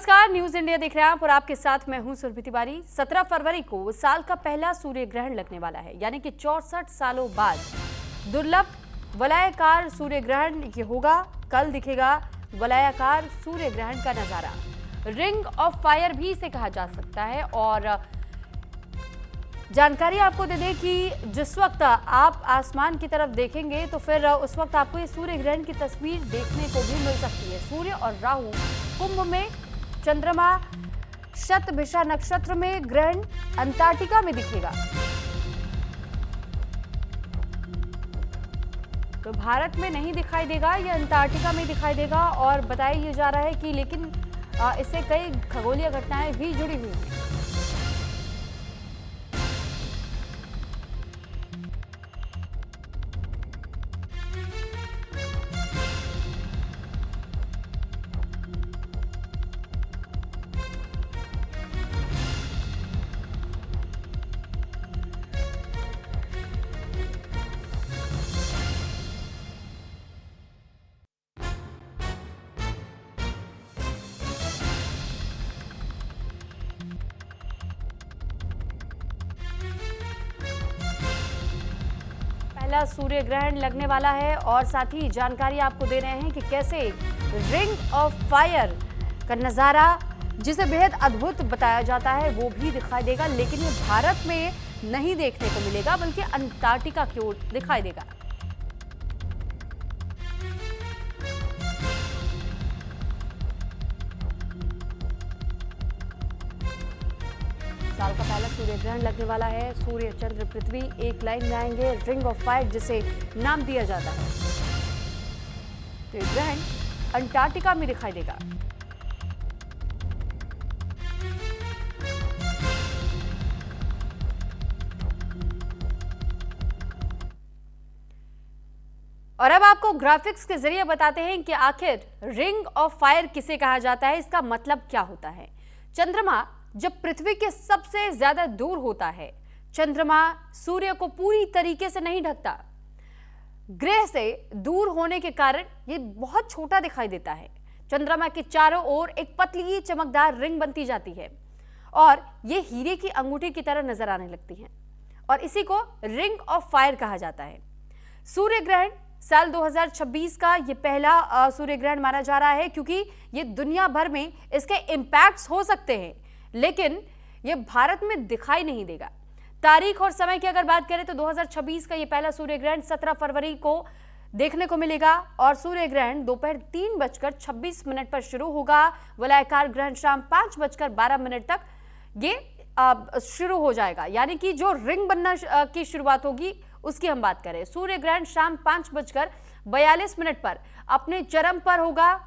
नमस्कार, news India देख रहे हैं आप और आपके साथ मैं हूं सुरभि तिवारी। 17 फरवरी को साल का पहला सूर्य ग्रहण लगने वाला है, यानी कि 64 सालों बाद दुर्लभ वलयाकार सूर्य ग्रहण ये होगा। कल दिखेगा वलयाकार सूर्य ग्रहण का नजारा, रिंग ऑफ फायर भी इसे कहा जा सकता है। और जानकारी आपको दे दें कि जिस वक्त आप आसमान की तरफ देखेंगे तो फिर उस वक्त आपको ये सूर्य ग्रहण की तस्वीर देखने को भी मिल सकती है। सूर्य और राहु कुंभ में, चंद्रमा शतभिषा नक्षत्र में, ग्रहण अंटार्कटिका में दिखेगा। तो भारत में नहीं दिखाई देगा, यह अंटार्कटिका में दिखाई देगा। और बताया ये जा रहा है कि लेकिन इससे कई खगोलीय घटनाएं भी जुड़ी हुई हैं। पहला सूर्य ग्रहण लगने वाला है और साथ ही जानकारी आपको दे रहे हैं कि कैसे रिंग ऑफ फायर का नजारा, जिसे बेहद अद्भुत बताया जाता है, वो भी दिखाई देगा। लेकिन ये भारत में नहीं देखने को मिलेगा, बल्कि अंटार्कटिका की ओर दिखाई देगा। साल का पहला सूर्य ग्रहण लगने वाला है। सूर्य, चंद्र, पृथ्वी एक लाइन में आएंगे, रिंग ऑफ फायर जिसे नाम दिया जाता है। तो ये ग्रहण अंटार्कटिका में दिखाई देगा। और अब आपको ग्राफिक्स के जरिए बताते हैं कि आखिर रिंग ऑफ फायर किसे कहा जाता है, इसका मतलब क्या होता है। चंद्रमा जब पृथ्वी के सबसे ज्यादा दूर होता है, चंद्रमा सूर्य को पूरी तरीके से नहीं ढकता। ग्रह से दूर होने के कारण यह बहुत छोटा दिखाई देता है। चंद्रमा के चारों ओर एक पतली चमकदार रिंग बनती जाती है और यह हीरे की अंगूठी की तरह नजर आने लगती है, और इसी को रिंग ऑफ फायर कहा जाता है। सूर्य ग्रहण साल 2026 का ये पहला सूर्य ग्रहण माना जा रहा है, क्योंकि ये दुनिया भर में इसके इंपैक्ट्स हो सकते हैं, लेकिन यह भारत में दिखाई नहीं देगा। तारीख और समय की अगर बात करें तो 2026 का यह पहला सूर्य ग्रहण 17 फरवरी को देखने को मिलेगा और सूर्य ग्रहण दोपहर 3:26 पर शुरू होगा। वलयाकार ग्रहण शाम 5:12 तक ये शुरू हो जाएगा, यानी कि जो रिंग बनना की शुरुआत होगी उसकी हम बात करें। सूर्य ग्रहण शाम 5:42 पर अपने चरम पर होगा।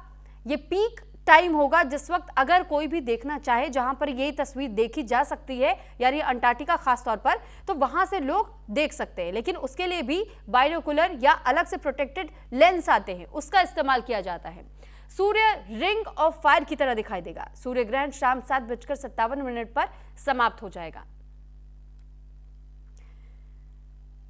ये पीक टाइम होगा जिस वक्त अगर कोई भी देखना चाहे, जहां पर यही तस्वीर देखी जा सकती है, यानी अंटार्कटिका खास तौर पर, तो वहां से लोग देख सकते हैं। लेकिन उसके लिए भी बाइनोकुलर या अलग से प्रोटेक्टेड लेंस आते हैं, उसका इस्तेमाल किया जाता है। सूर्य रिंग ऑफ फायर की तरह दिखाई देगा। सूर्य ग्रहण शाम 7:57 पर समाप्त हो जाएगा।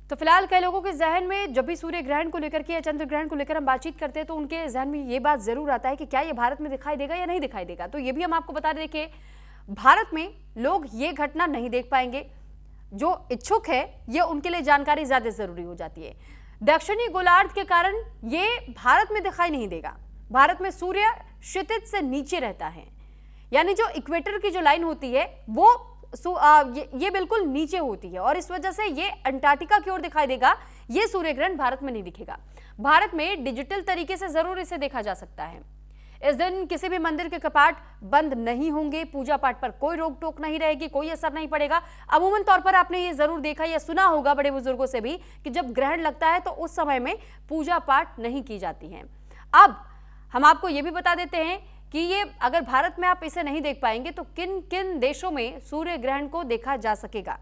तो फिलहाल कई लोगों के जहन में जब भी सूर्य ग्रहण को लेकर के या चंद्र ग्रहण को लेकर हम बातचीत करते हैं तो उनके जहन में ये बात जरूर आता है कि क्या ये भारत में दिखाई देगा या नहीं दिखाई देगा। तो ये भी हम आपको बता दें कि भारत में लोग ये घटना नहीं देख पाएंगे। जो इच्छुक है ये उनके लिए जानकारी ज्यादा जरूरी हो जाती है। दक्षिणी गोलार्ध के कारण ये भारत में दिखाई नहीं देगा। भारत में सूर्य क्षितिज से नीचे रहता है, यानी जो इक्वेटर की जो लाइन होती है वो ये बिल्कुल नीचे होती है, और इस वजह से ये अंटार्कटिका की ओर दिखाई देगा। ये सूर्य ग्रहण भारत में नहीं दिखेगा। भारत में डिजिटल तरीके से जरूर इसे देखा जा सकता है। इस दिन किसी भी मंदिर के कपाट बंद नहीं होंगे, पूजा पाठ पर कोई रोक टोक नहीं रहेगी, कोई असर नहीं पड़ेगा। अमूमन तौर पर आपने ये जरूर देखा या सुना होगा बड़े बुजुर्गों से भी कि जब ग्रहण लगता है तो उस समय में पूजा पाठ नहीं की जाती है। अब हम आपको ये भी बता देते हैं कि ये अगर भारत में आप इसे नहीं देख पाएंगे तो किन किन देशों में सूर्य ग्रहण को देखा जा सकेगा।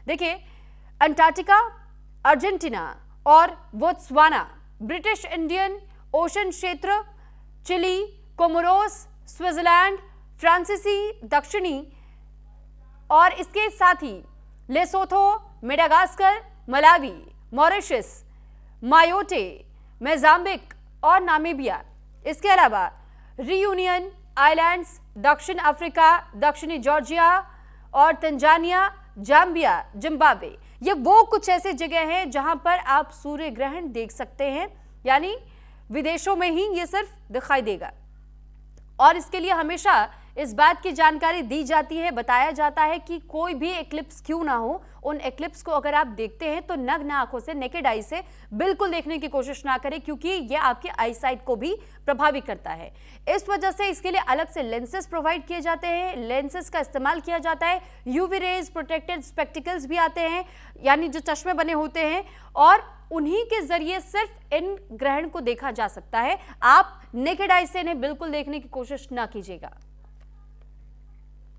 देखिए, अंटार्कटिका, अर्जेंटीना और बोत्सवाना, ब्रिटिश इंडियन ओशन क्षेत्र, चिली, कोमोरोस, स्विट्जरलैंड, फ्रांसीसी दक्षिणी, और इसके साथ ही Lesotho, Madagascar, Malawi, Mauritius, Mayotte, Mozambique और नामीबिया। इसके अलावा रियूनियन, आइलैंड्स, दक्षिण अफ्रीका, दक्षिणी जॉर्जिया और तंजानिया, जाम्बिया, जिम्बाब्वे, ये वो कुछ ऐसे जगह हैं जहां पर आप सूर्य ग्रहण देख सकते हैं, यानी विदेशों में ही ये सिर्फ दिखाई देगा। और इसके लिए हमेशा इस बात की जानकारी दी जाती है, बताया जाता है कि कोई भी एक्लिप्स क्यों ना हो, उन एक्लिप्स को अगर आप देखते हैं तो नग्न आंखों से, नेकेड आई से बिल्कुल देखने की कोशिश ना करें, क्योंकि ये आपकी आई साइट को भी प्रभावित करता है। इस वजह से इसके लिए अलग से लेंसेज प्रोवाइड किए जाते हैं, लेंसेज का इस्तेमाल किया जाता है, यूवी रेज प्रोटेक्टेड स्पेक्टिकल्स भी आते हैं, यानी जो चश्मे बने होते हैं, और उन्हीं के जरिए सिर्फ इन ग्रहण को देखा जा सकता है। आप नेकेड आई से इन्हें बिल्कुल देखने की कोशिश ना कीजिएगा।